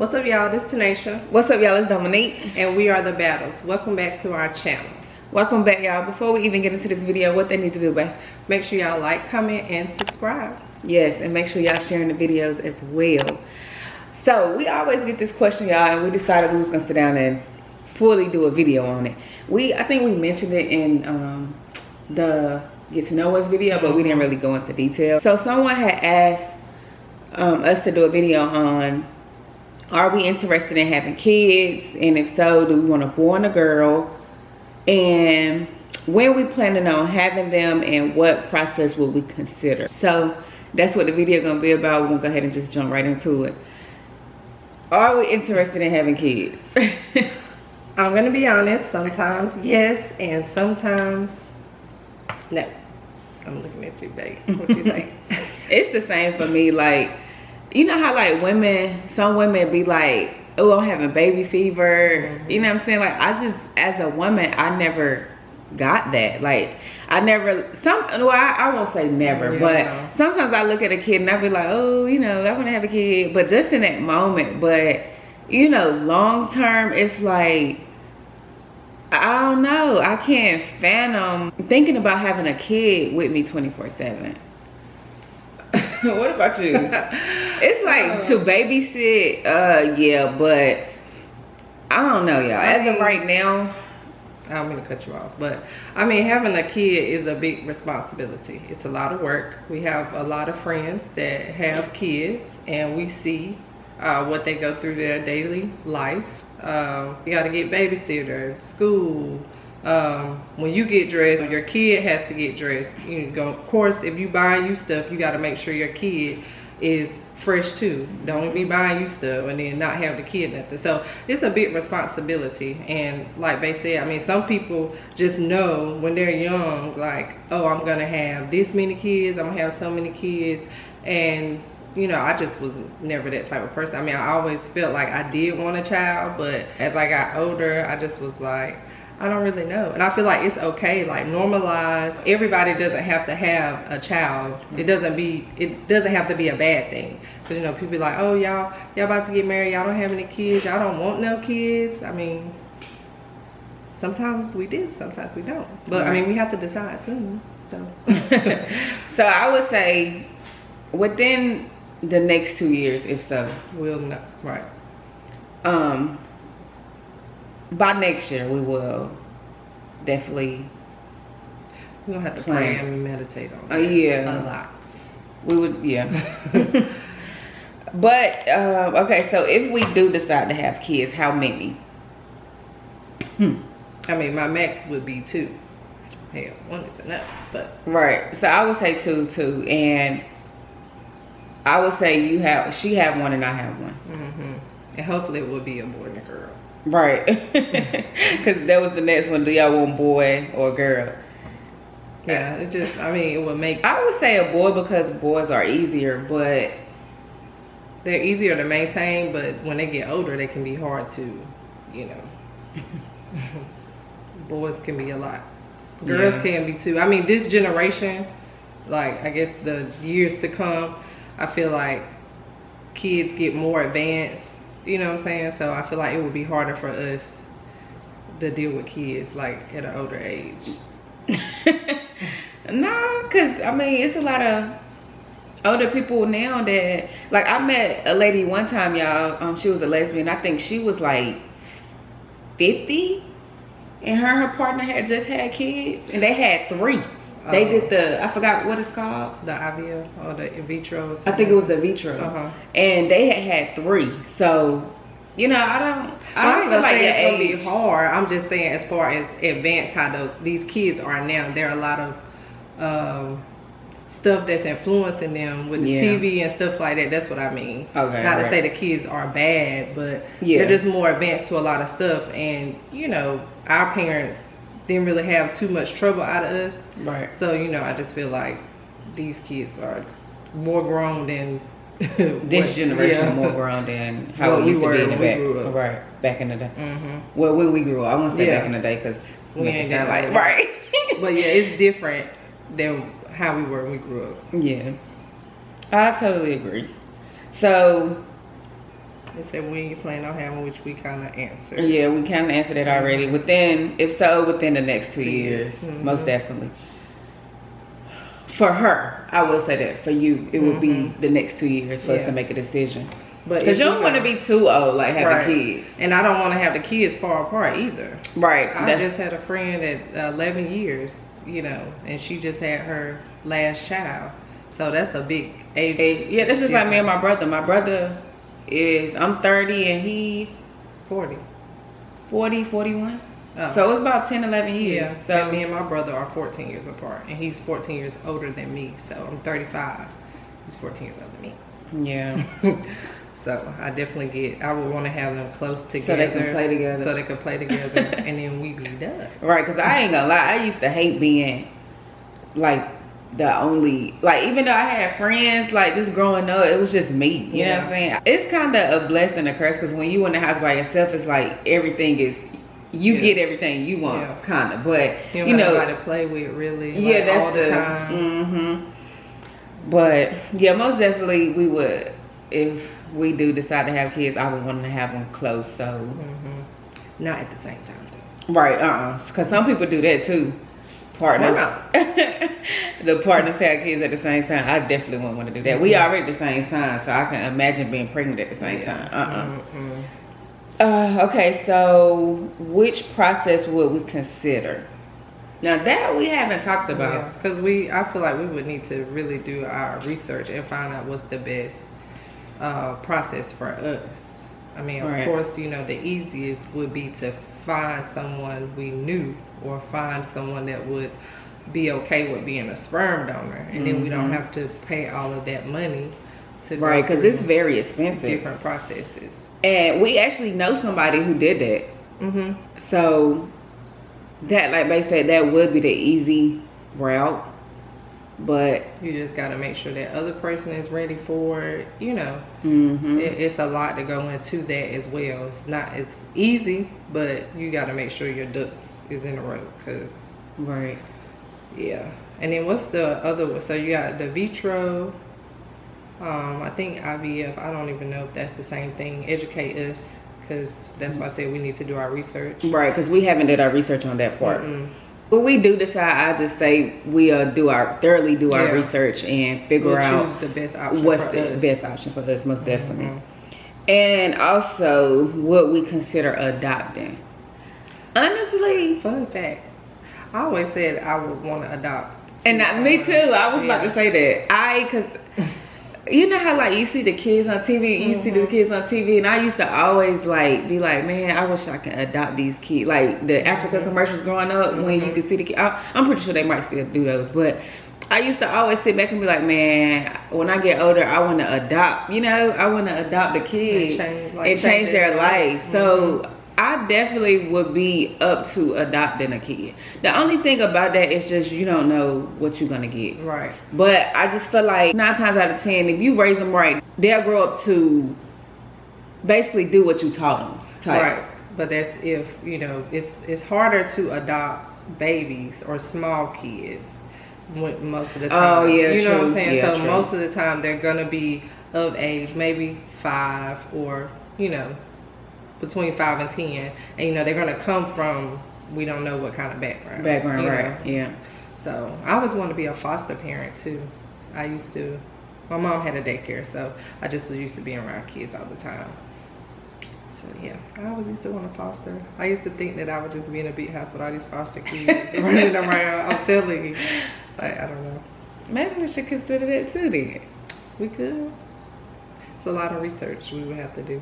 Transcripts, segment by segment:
What's up, y'all? This is Tanisha. What's up, y'all? It's Dominique. And we are The Battles. Welcome back to our channel. Welcome back, y'all. Before we even get into this video, what they need to do, babe? Make sure y'all like, comment, and subscribe. Yes, and make sure y'all sharing the videos as well. So, we always get this question, y'all, and we decided we was going to sit down and fully do a video on it. I think we mentioned it in the Get to Know Us video, but we didn't really go into detail. So, someone had asked us to do a video on, are we interested in having kids? And if so, do we want a boy and a girl? And when we planning on having them, and what process will we consider? So that's what the video gonna be about. We're gonna go ahead and just jump right into it. Are we interested in having kids? I'm gonna be honest, sometimes yes, and sometimes no. I'm looking at you, babe. What you think? It's the same for me. Like, you know how like some women be like, oh, I'm having baby fever. You know what I'm saying? Like, I just, as a woman, I never got that. Like, I won't say never, but sometimes I look at a kid and I be like, oh, you know, I want to have a kid. But just in that moment, but you know, long term, it's like, I don't know. I can't fathom thinking about having a kid with me 24/7. What about you? It's like to babysit, yeah, but I don't know, y'all. As of right now, I don't mean to cut you off, but I mean, having a kid is a big responsibility. It's a lot of work. We have a lot of friends that have kids, and we see what they go through their daily life. You got to get babysitter, school. When you get dressed, your kid has to get dressed. Of course, if you buying you stuff, you got to make sure your kid is fresh too. Don't be buying you stuff and then not have the kid nothing. So it's a big responsibility. And like they said, I mean, some people just know when they're young, like, oh, I'm gonna have this many kids, I'm gonna have so many kids. And you know, I just was never that type of person. I mean, I always felt like I did want a child, but as I got older, I just was like, I don't really know. And I feel like it's okay, like normalize. Everybody doesn't have to have a child. It doesn't have to be a bad thing. Because, you know, people be like, oh, y'all about to get married, y'all don't have any kids, y'all don't want no kids. I mean, sometimes we do, sometimes we don't. But I mean, we have to decide soon, so. So I would say within the next 2 years, if so. We'll know, right. By next year, we will definitely. We're gonna have to pray and meditate on that. Yeah, a lot. We would, yeah. But okay, so if we do decide to have kids, how many? I mean, my max would be 2. Hell, 1 is enough, but right. So I would say two, and I would say she have 1 and I have 1. And hopefully it would be a boy and a girl. Right. Because that was the next one. Do y'all want boy or girl? Yeah, it just, I mean, it would make. I would say a boy because boys are easier, but they're easier to maintain, but when they get older, they can be hard to, you know. Boys can be a lot. Girls can be too. I mean, this generation, like, I guess the years to come, I feel like kids get more advanced. You know what I'm saying? So I feel like it would be harder for us to deal with kids like at an older age. No, because I mean, it's a lot of older people now that, like, I met a lady one time, y'all. She was a lesbian. I think she was like 50, and her partner had just had kids, and they had 3. They did I forgot what it's called. The IVF or the in vitro. I think it was the vitro. And they had 3. So, you know, I don't feel like it's gonna be hard. I'm just saying, as far as advanced, how these kids are now, there are a lot of stuff that's influencing them with the TV and stuff like that. That's what I mean. Okay. Not to say the kids are bad, but they're just more advanced to a lot of stuff. And you know, our parents didn't really have too much trouble out of us. Right. So, you know, I just feel like these kids are more grown than this generation, more grown than how we used to be in the back. Right, back in the day. Well, when we grew up, I won't say back in the day because we ain't sound like right. But yeah, it's different than how we were when we grew up. Yeah, I totally agree. So They said when you plan on having, which we kind of answered. Yeah, we kind of answered it already. Within the next 2 years, most definitely. For her, I will say that. For you, it would be the next 2 years for us to make a decision. But because you don't want to be too old, like having kids. And I don't want to have the kids far apart either. Right. I just had a friend at 11 years, you know, and she just had her last child. So that's a big age. Yeah, that's just like me and my brother. My brother I'm 30 and he 40, 41. Oh. So it's about 10, 11 years. Yeah. So and me and my brother are 14 years apart, and he's 14 years older than me. So I'm 35. He's 14 years older than me. Yeah. So I definitely I would want to have them close together. So they can play together. So they can play together, and then we be done. Right, because I ain't gonna lie. I used to hate being, like, the only, like, even though I had friends, like, just growing up, it was just me. You know what I'm saying? It's kind of a blessing, a curse, because when you in the house by yourself, it's like everything is, you get everything you want, kind of. But, you know, nobody to play with, really. Yeah, like, that's all the time. But, yeah, most definitely we would, if we do decide to have kids, I would want to have them close, so. Not at the same time, though. Right, because some people do that, too. Partners. The partners have kids at the same time. I definitely wouldn't want to do that. We already at the same time, so I can imagine being pregnant at the same time. Okay, so which process would we consider? Now that we haven't talked about. Because I feel like we would need to really do our research and find out what's the best process for us. I mean, of course, you know, the easiest would be to find someone we knew, or find someone that would be okay with being a sperm donor, and then we don't have to pay all of that money to go because it's very expensive. Different processes. And we actually know somebody who did that. So that, like they said, that would be the easy route. But you just got to make sure that other person is ready for it. You know, it's a lot to go into that as well. It's not as easy, but you got to make sure your ducks is in a row. Yeah. And then what's the other one? So you got the vitro. I think IVF. I don't even know if that's the same thing. Educate us, because that's why I said we need to do our research. Right, because we haven't did our research on that part. When we do decide, I just say we thoroughly do our research and figure out choose the best option what's the best option for us, most definitely. And also, what we consider adopting. Honestly, fun fact, I always said I would want to adopt. And me too. I was about to say that. Because you know how, like, you see the kids on TV, you see the kids on TV, and I used to always, like, be like, man, I wish I could adopt these kids. Like, the Africa commercials growing up, when you could see the kids. I'm pretty sure they might still do those, but I used to always sit back and be like, man, when I get older, I want to adopt, you know, I want to adopt a kid and change their life. So I definitely would be up to adopting a kid. The only thing about that is just you don't know what you're gonna get. Right. But I just feel like 9 times out of 10, if you raise them right, they'll grow up to basically do what you taught them. Right. But that's if, you know, it's harder to adopt babies or small kids most of the time. Oh yeah, you know true. what I'm saying? Yeah, so true. most of the time they're gonna be of age, maybe 5 or, you know, between 5 and 10, and you know they're gonna come from, we don't know what kind of background, right? Yeah. So I always wanted to be a foster parent too. I used to. My mom had a daycare, so I just was used to being around kids all the time. So yeah, I always used to want to foster. I used to think that I would just be in a big house with all these foster kids running around. I'm telling you, like, I don't know. Maybe we should consider that too then. We could. It's a lot of research we would have to do.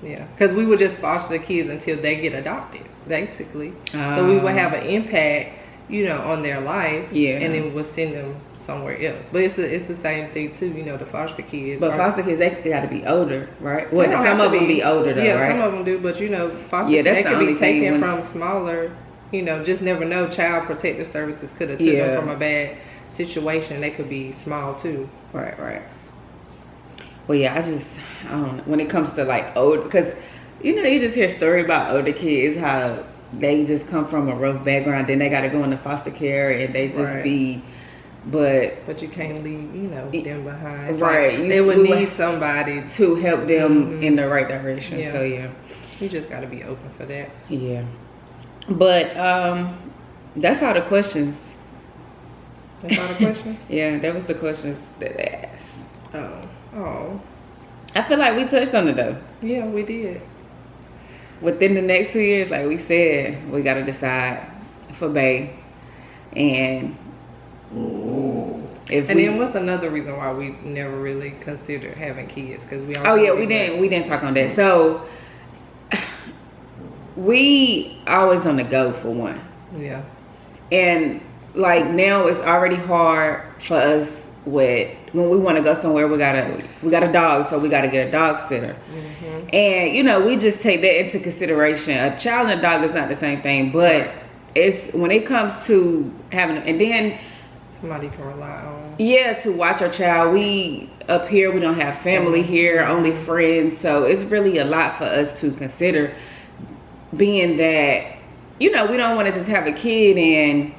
Yeah, because we would just foster the kids until they get adopted, basically. So we would have an impact, you know, on their life. Yeah. And then we'll send them somewhere else. But it's the same thing too, you know, the foster kids. But foster kids, they got to be older, right? Well, some of them be older though, yeah, right? some of them do. But you know, foster kids, they could be taken from smaller. You know, just never know. Child Protective Services could have took them from a bad situation. They could be small too. Right. Well, yeah, I don't know. When it comes to like old, because you know, you just hear story about older kids, how they just come from a rough background, then they got to go into foster care, and they just be But you can't leave, you know, them behind. It's right. Like they would need somebody to help them in the right direction. Yeah. So yeah. You just gotta be open for that. Yeah. But that's all the questions. That's all the questions? Yeah, that was the questions that they asked. Oh. I feel like we touched on it though. Yeah, we did. Within the next 2 years, like we said, we gotta decide for Bay. And then what's another reason why we never really considered having kids? Because we we didn't talk on that. So we always on the go for one. Yeah. And like now it's already hard for us with when we want to go somewhere. We got a dog, so we got to get a dog sitter. And you know, we just take that into consideration. A child and a dog is not the same thing, but it's when it comes to having, and then somebody can rely on. Yeah, to watch our child. We up here, we don't have family here, only friends, so it's really a lot for us to consider. Being that, you know, we don't want to just have a kid and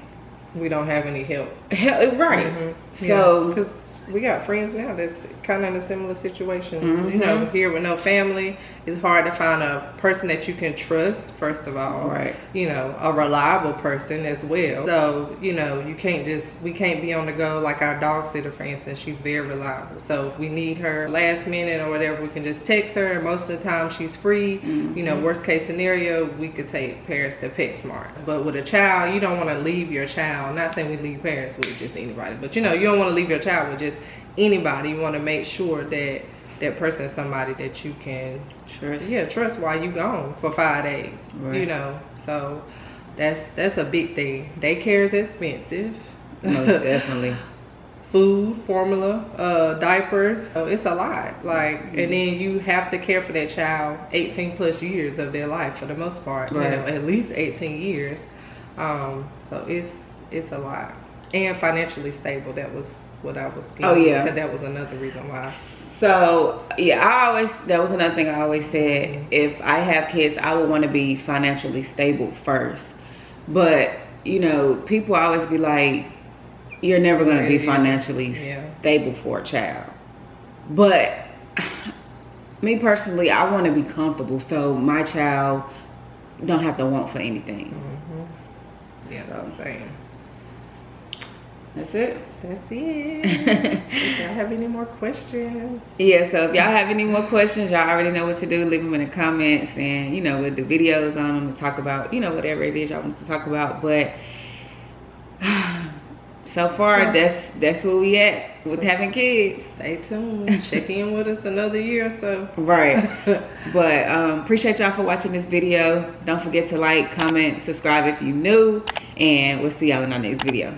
we don't have any help. Right. So because we got friends now that's kind of in a similar situation. You know, here with no family, it's hard to find a person that you can trust, first of all. Right. You know, a reliable person as well. So, you know, we can't be on the go. Like our dog sitter, for instance, she's very reliable. So if we need her last minute or whatever, we can just text her. And most of the time she's free. You know, worst case scenario, we could take Paris to PetSmart. But with a child, you don't want to leave your child. I'm not saying we leave Paris with just anybody, but you know, you don't want to leave your child with just anybody. You want to make sure that that person is somebody that you can trust while you gone for 5 days. Right. You know, so that's a big thing. Daycare is expensive. Most definitely. Food, formula, diapers. So it's a lot. Like, and then you have to care for that child 18 plus years of their life for the most part. Right. You know, at least 18 years. So it's a lot. And financially stable. That was what I was getting. Oh yeah. Because that was another reason why. So yeah, that was another thing I always said. If I have kids, I would want to be financially stable first. But you know, people always be like, you're never going to be financially stable for a child. But me personally, I want to be comfortable so my child don't have to want for anything. Yeah, that's the same. That's it. That's it. If y'all have any more questions? Yeah, so if y'all have any more questions, y'all already know what to do. Leave them in the comments, and you know, we'll do videos on them to talk about, you know, whatever it is y'all want to talk about. But so far, that's where we at with having kids. Stay tuned. Check in with us another year or so. Right. But appreciate y'all for watching this video. Don't forget to like, comment, subscribe if you new, and we'll see y'all in our next video.